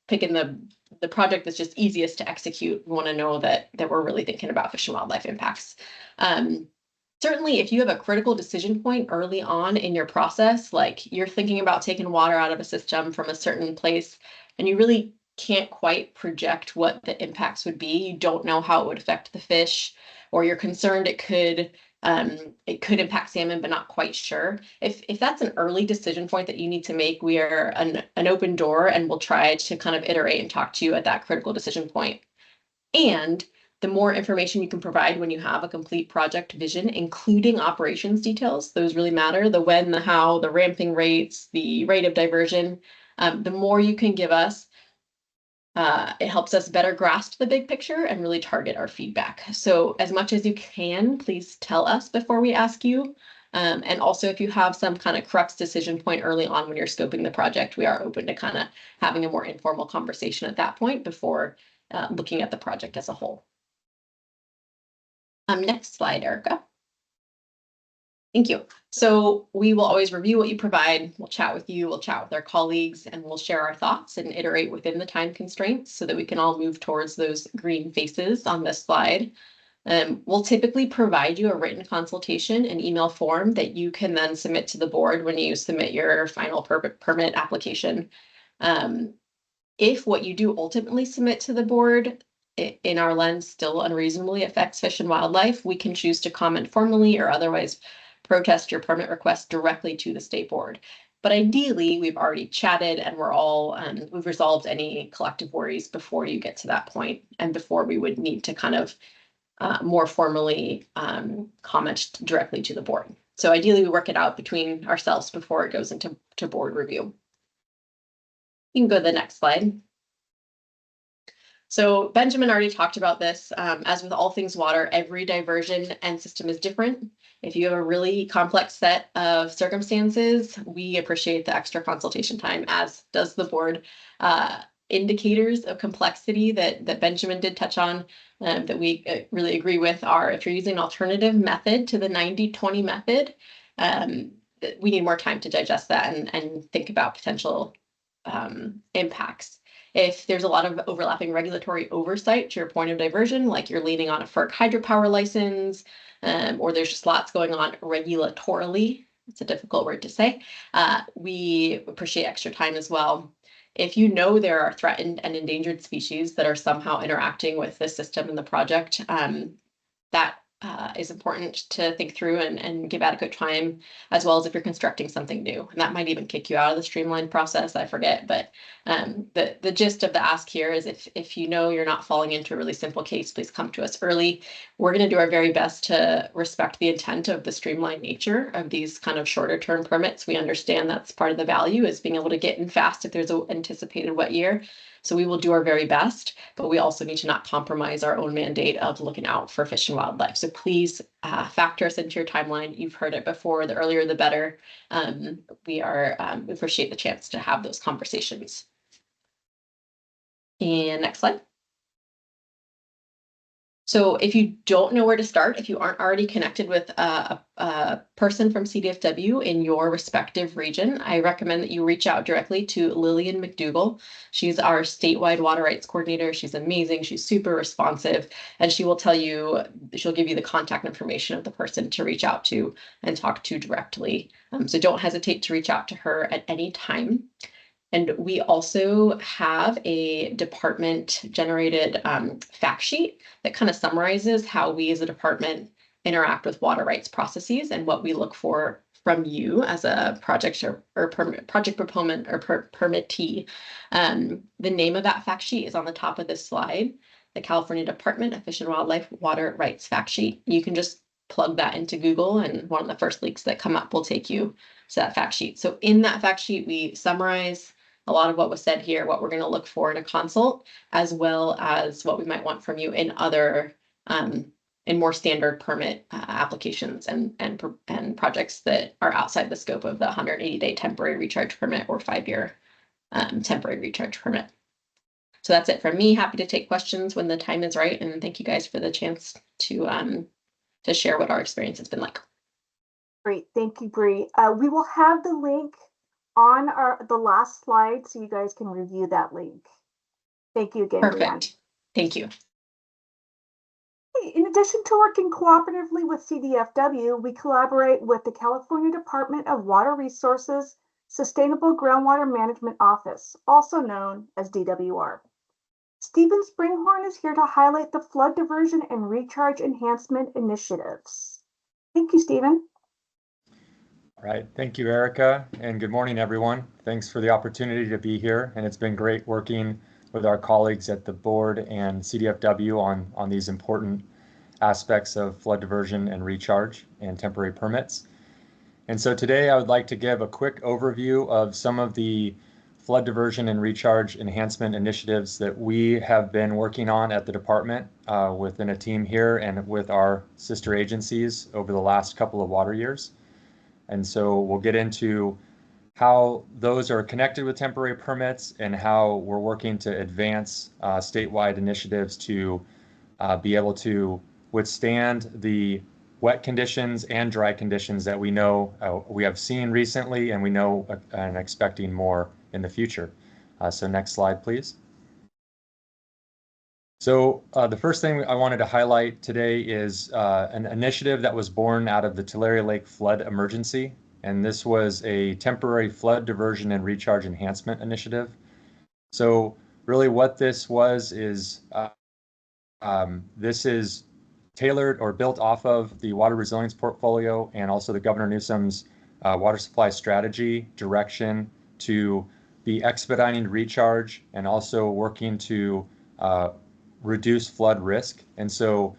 S4: picking the project that's just easiest to execute. We want to know that we're really thinking about fish and wildlife impacts. Certainly, if you have a critical decision point early on in your process, like you're thinking about taking water out of a system from a certain place, and you really can't quite project what the impacts would be, you don't know how it would affect the fish, or you're concerned it could impact salmon, but not quite sure. If that's an early decision point that you need to make, we are an open door and we'll try to kind of iterate and talk to you at that critical decision point. And the more information you can provide when you have a complete project vision, including operations details, those really matter. The when, the how, the ramping rates, the rate of diversion, the more you can give us, it helps us better grasp the big picture and really target our feedback. So as much as you can, please tell us before we ask you. And also if you have some kind of crux decision point early on when you're scoping the project, we are open to kind of having a more informal conversation at that point before looking at the project as a whole. Next slide, Erica. Thank you. So we will always review what you provide. We'll chat with you, we'll chat with our colleagues, and we'll share our thoughts and iterate within the time constraints so that we can all move towards those green faces on this slide. We'll typically provide you a written consultation and email form that you can then submit to the board when you submit your final permit application. If what you do ultimately submit to the board in our lens still unreasonably affects Fish and Wildlife, we can choose to comment formally or otherwise protest your permit request directly to the state board. But ideally, we've already chatted and we've resolved any collective worries before you get to that point and before we would need to kind of more formally comment directly to the board. So ideally, we work it out between ourselves before it goes into board review. You can go to the next slide. So Benjamin already talked about this. As with all things water, every diversion and system is different. If you have a really complex set of circumstances, we appreciate the extra consultation time, as does the board. Indicators of complexity that Benjamin did touch on that we really agree with are if you're using an alternative method to the 90-20 method, we need more time to digest that and think about potential impacts. If there's a lot of overlapping regulatory oversight to your point of diversion, like you're leaning on a FERC hydropower license, or there's just lots going on regulatorily, it's a difficult word to say, we appreciate extra time as well. If you know there are threatened and endangered species that are somehow interacting with the system and the project, that is important to think through and give adequate time, as well as if you're constructing something new. And that might even kick you out of the streamlined process, I forget. But the gist of the ask here is if you know you're not falling into a really simple case, please come to us early. We're going to do our very best to respect the intent of the streamlined nature of these kind of shorter term permits. We understand that's part of the value is being able to get in fast if there's an anticipated wet year. So we will do our very best, but we also need to not compromise our own mandate of looking out for fish and wildlife. So please factor us into your timeline. You've heard it before, the earlier the better. We appreciate the chance to have those conversations. And next slide. So if you don't know where to start, if you aren't already connected with a person from CDFW in your respective region, I recommend that you reach out directly to Lillian McDougall. She's our statewide water rights coordinator. She's amazing. She's super responsive, and she'll give you the contact information of the person to reach out to and talk to directly. So don't hesitate to reach out to her at any time. And we also have a department generated fact sheet that kind of summarizes how we as a department interact with water rights processes and what we look for from you as a project project proponent or permittee. The name of that fact sheet is on the top of this slide, the California Department of Fish and Wildlife Water Rights Fact Sheet. You can just plug that into Google and one of the first links that come up will take you to that fact sheet. So in that fact sheet, we summarize a lot of what was said here, what we're going to look for in a consult, as well as what we might want from you in other, in more standard permit applications and projects that are outside the scope of the 180-day temporary recharge permit or 5-year temporary recharge permit. So that's it from me. Happy to take questions when the time is right, and thank you guys for the chance to share what our experience has been like.
S1: Great, thank you, Bree. We will have the link on the last slide, so you guys can review that link. Thank you again.
S4: Perfect.
S1: Brianne.
S4: Thank you.
S1: In addition to working cooperatively with CDFW, we collaborate with the California Department of Water Resources Sustainable Groundwater Management Office, also known as DWR. Stephen Springhorn is here to highlight the flood diversion and recharge enhancement initiatives. Thank you, Stephen.
S5: All right, thank you, Erica, and good morning, everyone. Thanks for the opportunity to be here, and it's been great working with our colleagues at the board and CDFW on these important aspects of flood diversion and recharge and temporary permits. And so today I would like to give a quick overview of some of the flood diversion and recharge enhancement initiatives that we have been working on at the department within a team here and with our sister agencies over the last couple of water years. And so we'll get into how those are connected with temporary permits and how we're working to advance statewide initiatives to be able to withstand the wet conditions and dry conditions that we know we have seen recently, and we know and expecting more in the future. So next slide, please. So the first thing I wanted to highlight today is an initiative that was born out of the Tulare Lake flood emergency. And this was a temporary flood diversion and recharge enhancement initiative. So really what this was is this is tailored or built off of the water resilience portfolio and also the Governor Newsom's water supply strategy direction to be expediting recharge and also working to reduce flood risk. And so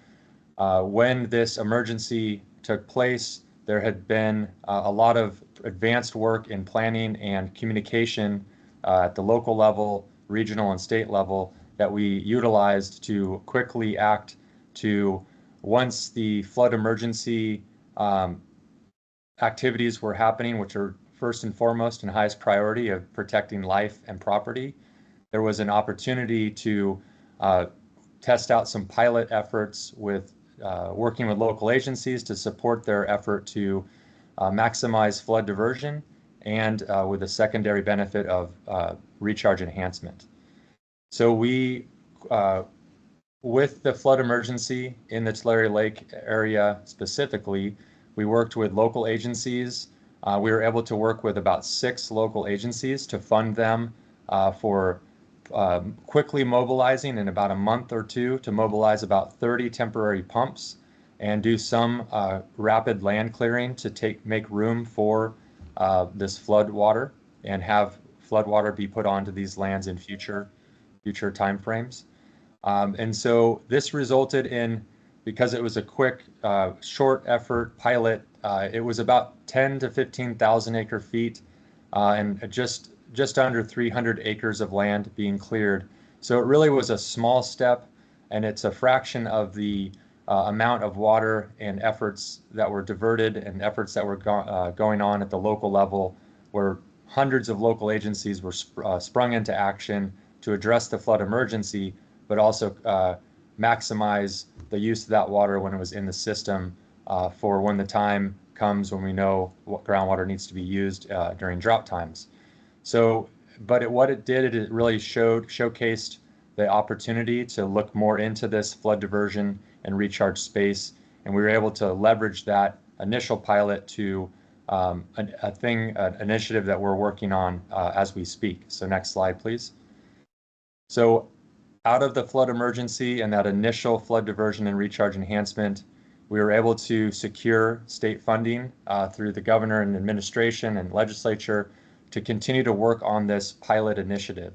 S5: when this emergency took place, there had been a lot of advanced work in planning and communication at the local level, regional and state level that we utilized to quickly act to, once the flood emergency activities were happening, which are first and foremost and highest priority of protecting life and property, there was an opportunity to test out some pilot efforts with working with local agencies to support their effort to maximize flood diversion and with a secondary benefit of recharge enhancement. So we, with the flood emergency in the Tulare Lake area specifically, we worked with local agencies. We were able to work with about 6 local agencies to fund them for quickly mobilizing in about a month or two to mobilize about 30 temporary pumps and do some rapid land clearing to make room for this flood water and have flood water be put onto these lands in future timeframes. And so this resulted in, because it was a quick, short effort pilot, it was about 10 to 15,000 acre feet and just under 300 acres of land being cleared. So it really was a small step, and it's a fraction of the amount of water and efforts that were diverted and efforts that were going on at the local level, where hundreds of local agencies were sprung into action to address the flood emergency, but also maximize the use of that water when it was in the system for when the time comes when we know what groundwater needs to be used during drought times. So, but what it did, it really showcased the opportunity to look more into this flood diversion and recharge space. And we were able to leverage that initial pilot to an initiative that we're working on as we speak. So next slide, please. So out of the flood emergency and that initial flood diversion and recharge enhancement, we were able to secure state funding through the governor and administration and legislature to continue to work on this pilot initiative.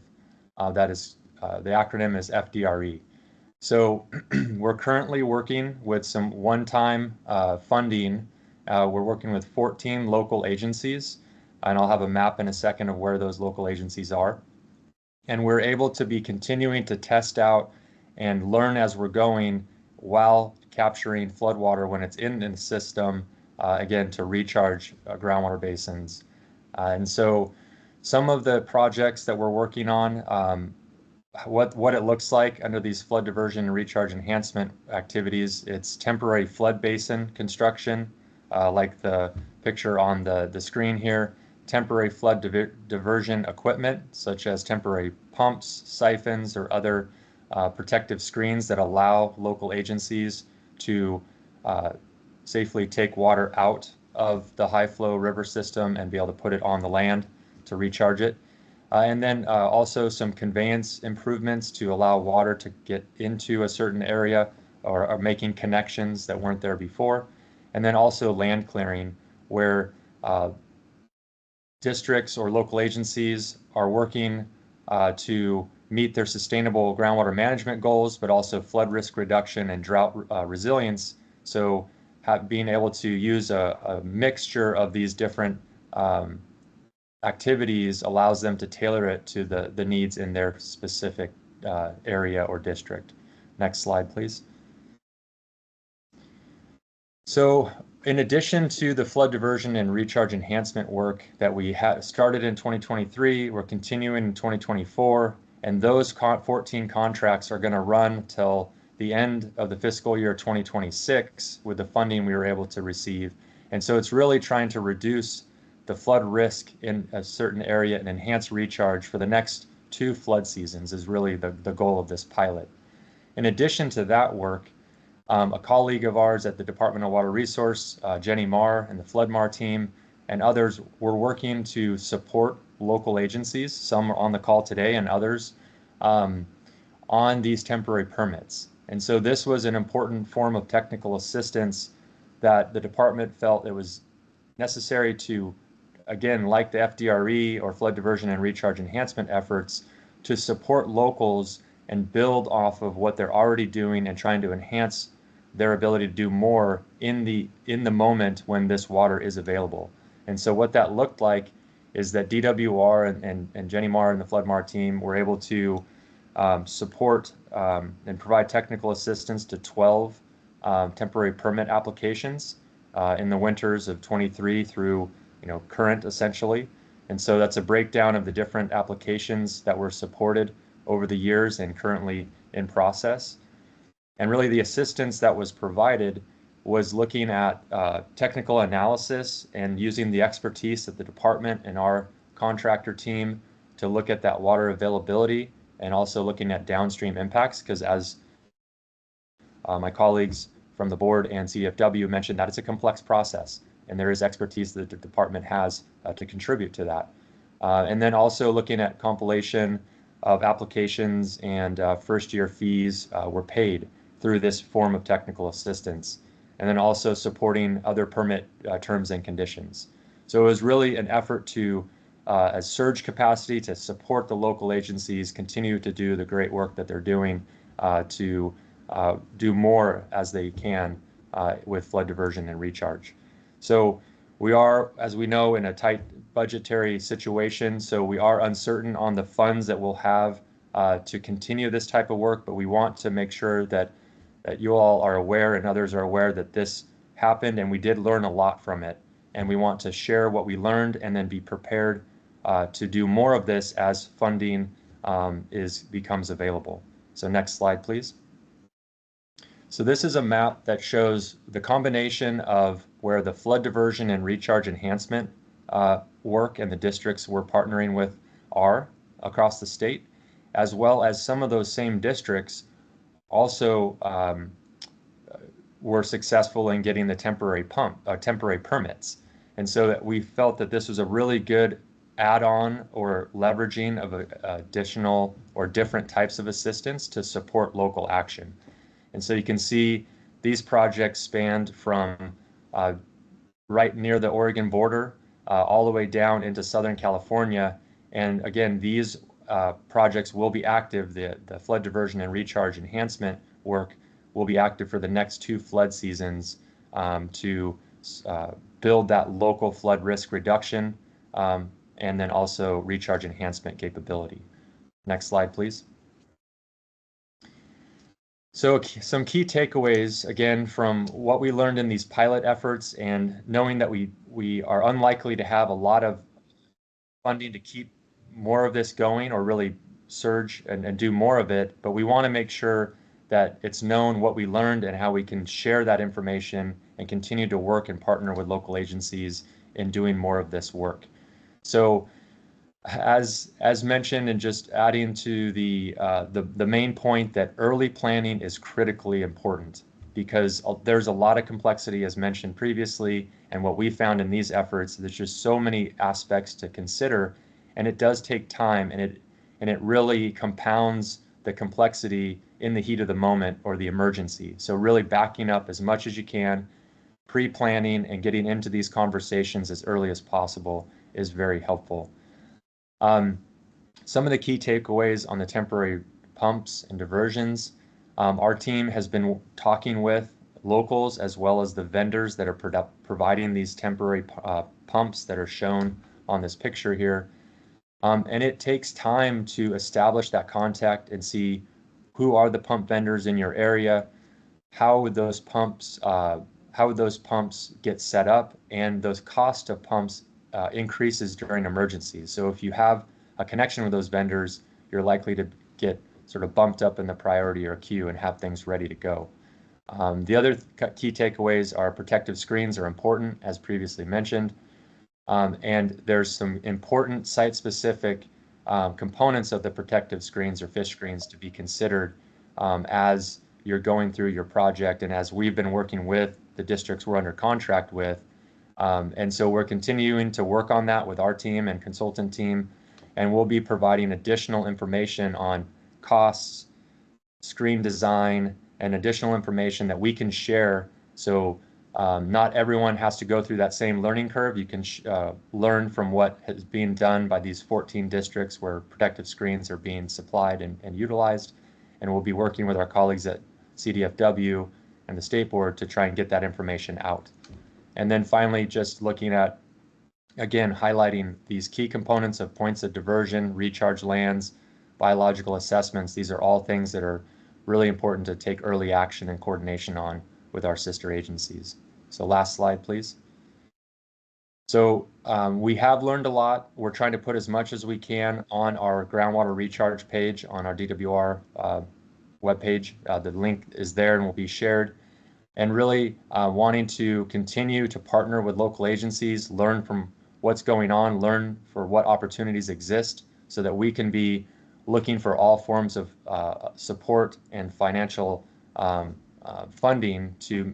S5: That is, the acronym is FDRE. So we're currently working with some one-time funding. We're working with 14 local agencies, and I'll have a map in a second of where those local agencies are. And we're able to be continuing to test out and learn as we're going while capturing floodwater when it's in the system, again, to recharge groundwater basins. And so some of the projects that we're working on, what it looks like under these flood diversion and recharge enhancement activities, it's temporary flood basin construction, like the picture on the screen here, temporary flood diversion equipment, such as temporary pumps, siphons, or other protective screens that allow local agencies to safely take water out of the high flow river system and be able to put it on the land to recharge it. And then also some conveyance improvements to allow water to get into a certain area or making connections that weren't there before. And then also land clearing, where districts or local agencies are working to meet their sustainable groundwater management goals, but also flood risk reduction and drought resilience. So being able to use a mixture of these different activities allows them to tailor it to the needs in their specific area or district. Next slide, please. So in addition to the flood diversion and recharge enhancement work that we started in 2023, we're continuing in 2024, and those 14 contracts are going to run till the end of the fiscal year 2026 with the funding we were able to receive. And so it's really trying to reduce the flood risk in a certain area and enhance recharge for the next 2 flood seasons is really the goal of this pilot. In addition to that work, a colleague of ours at the Department of Water Resource, Jenny Marr and the FloodMar team and others were working to support local agencies, some are on the call today and others, on these temporary permits. And so this was an important form of technical assistance that the department felt it was necessary to, again, like the FDRE or flood diversion and recharge enhancement efforts, to support locals and build off of what they're already doing and trying to enhance their ability to do more in the moment when this water is available. And so what that looked like is that DWR and Jenny Marr and the FloodMar team were able to support and provide technical assistance to 12 temporary permit applications in the winters of 23 through current essentially. And so that's a breakdown of the different applications that were supported over the years and currently in process. And really the assistance that was provided was looking at technical analysis and using the expertise of the department and our contractor team to look at that water availability and also looking at downstream impacts, because as my colleagues from the board and CDFW mentioned, that it's a complex process and there is expertise that the department has to contribute to that. And then also looking at compilation of applications and first year fees were paid through this form of technical assistance, and then also supporting other permit terms and conditions. So it was really an effort to, as surge capacity, to support the local agencies, continue to do the great work that they're doing to do more as they can with flood diversion and recharge. So we are, as we know, in a tight budgetary situation, so we are uncertain on the funds that we'll have to continue this type of work, but we want to make sure that you all are aware and others are aware that this happened and we did learn a lot from it. And we want to share what we learned and then be prepared to do more of this as funding becomes available. So next slide, please. So this is a map that shows the combination of where the flood diversion and recharge enhancement work and the districts we're partnering with are across the state, as well as some of those same districts also were successful in getting the temporary permits. And so that we felt that this was a really good add-on or leveraging of additional or different types of assistance to support local action. And so you can see these projects spanned from right near the Oregon border all the way down into Southern California. And again, these projects will be active. The flood diversion and recharge enhancement work will be active for the next 2 flood seasons to build that local flood risk reduction and then also recharge enhancement capability. Next slide, please. So some key takeaways, again, from what we learned in these pilot efforts and knowing that we are unlikely to have a lot of funding to keep more of this going or really surge and do more of it, but we want to make sure that it's known what we learned and how we can share that information and continue to work and partner with local agencies in doing more of this work. So as mentioned, and just adding to the main point that early planning is critically important, because there's a lot of complexity as mentioned previously, and what we found in these efforts, there's just so many aspects to consider, and it does take time, and it really compounds the complexity in the heat of the moment or the emergency. So really backing up as much as you can, pre-planning and getting into these conversations as early as possible is very helpful. Some of the key takeaways on the temporary pumps and diversions, our team has been talking with locals as well as the vendors that are providing these temporary pumps that are shown on this picture here. And it takes time to establish that contact and see who are the pump vendors in your area, how would those pumps get set up, and those cost of pumps increases during emergencies. So if you have a connection with those vendors, you're likely to get sort of bumped up in the priority or queue and have things ready to go. The other key takeaways are protective screens are important, as previously mentioned, and there's some important site-specific components of the protective screens or fish screens to be considered as you're going through your project and as we've been working with the districts we're under contract with. And so we're continuing to work on that with our team and consultant team, and we'll be providing additional information on costs, screen design, and additional information that we can share. So not everyone has to go through that same learning curve. You can learn from what has been done by these 14 districts where protective screens are being supplied and utilized. And we'll be working with our colleagues at CDFW and the State Board to try and get that information out. And then finally, just looking at, again, highlighting these key components of points of diversion, recharge lands, biological assessments. These are all things that are really important to take early action and coordination on with our sister agencies. So last slide, please. So we have learned a lot. We're trying to put as much as we can on our groundwater recharge page on our DWR webpage. The link is there and will be shared. And really wanting to continue to partner with local agencies, learn from what's going on, learn for what opportunities exist so that we can be looking for all forms of support and financial funding to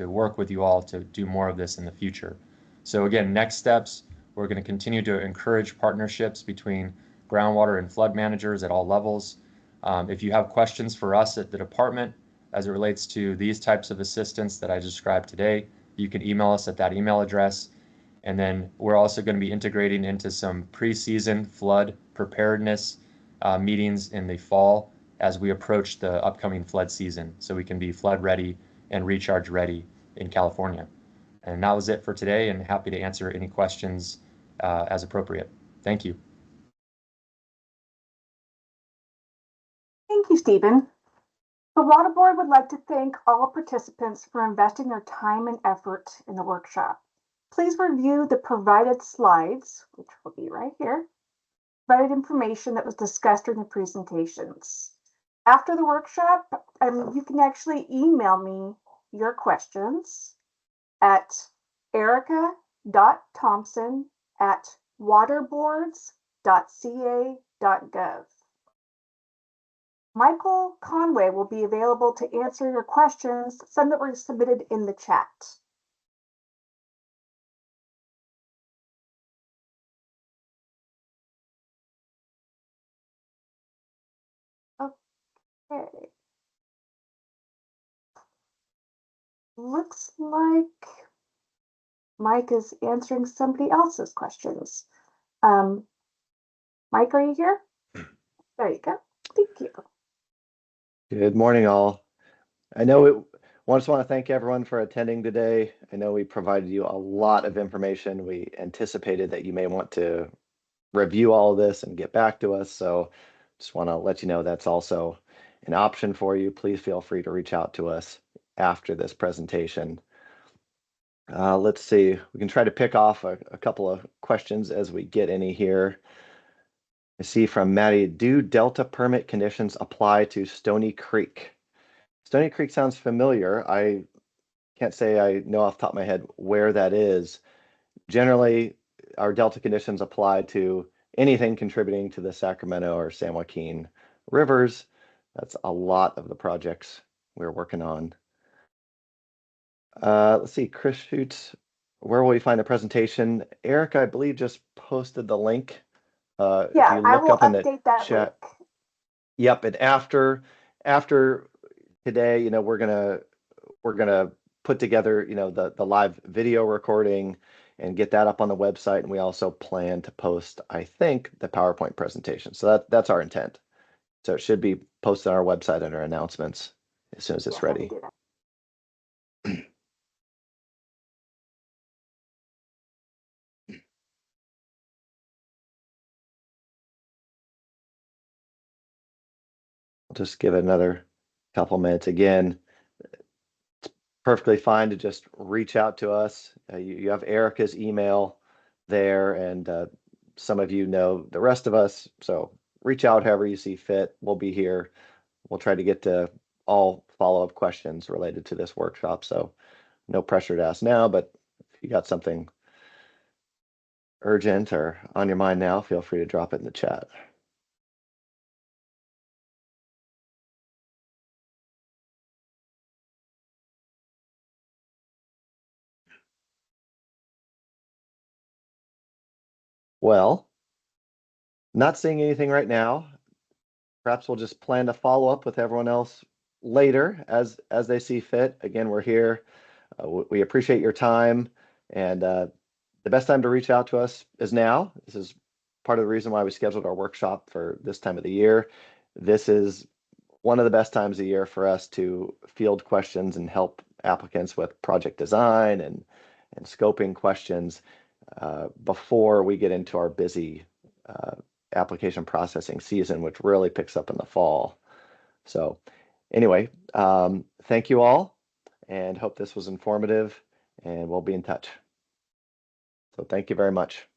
S5: work with you all to do more of this in the future. So again, next steps, we're going to continue to encourage partnerships between groundwater and flood managers at all levels. If you have questions for us at the department as it relates to these types of assistance that I described today, you can email us at that email address. And then we're also going to be integrating into some pre-season flood preparedness meetings in the fall as we approach the upcoming flood season, so we can be flood ready and recharge ready in California. And that was it for today, and happy to answer any questions as appropriate. Thank you.
S1: Thank you, Stephen. The Water Board would like to thank all participants for investing their time and effort in the workshop. Please review the provided slides, which will be right here, provided information that was discussed during the presentations. After the workshop, you can actually email me your questions at erica.thompson@waterboards.ca.gov. Michael Conway will be available to answer your questions, some that were submitted in the chat. Okay. Looks like Mike is answering somebody else's questions. Mike, are you here? There you go. Thank you.
S6: Good morning, all. I just want to thank everyone for attending today. I know we provided you a lot of information. We anticipated that you may want to review all of this and get back to us. So just want to let you know that's also an option for you. Please feel free to reach out to us after this presentation. Let's see, we can try to pick off a couple of questions as we get any here. I see from Maddie, do Delta permit conditions apply to Stony Creek? Stony Creek sounds familiar. I can't say I know off the top of my head where that is. Generally, our Delta conditions apply to anything contributing to the Sacramento or San Joaquin rivers. That's a lot of the projects we're working on. Let's see, Chris shoots. Where will we find the presentation? Eric, I believe, just posted the link.
S1: Yeah,
S6: if you
S1: I
S6: look
S1: will
S6: up in the
S1: update that
S6: chat.
S1: link.
S6: Yep, and after today, we're gonna put together, the live video recording and get that up on the website. And we also plan to post, I think, the PowerPoint presentation. So that's our intent. So it should be posted on our website under announcements as soon as it's ready. Just give it another couple minutes. Again, it's perfectly fine to just reach out to us. You have Erica's email there, and some of you know the rest of us, so reach out however you see fit. We'll be here. We'll try to get to all follow-up questions related to this workshop. So no pressure to ask now, but if you got something urgent or on your mind now, feel free to drop it in the chat. Well, not seeing anything right now. Perhaps we'll just plan to follow up with everyone else later as they see fit. Again, we're here. We appreciate your time, and the best time to reach out to us is now. This is part of the reason why we scheduled our workshop for this time of the year. This is one of the best times of year for us to field questions and help applicants with project design and scoping questions before we get into our busy application processing season, which really picks up in the fall. So anyway, thank you all, and hope this was informative, and we'll be in touch. So thank you very much.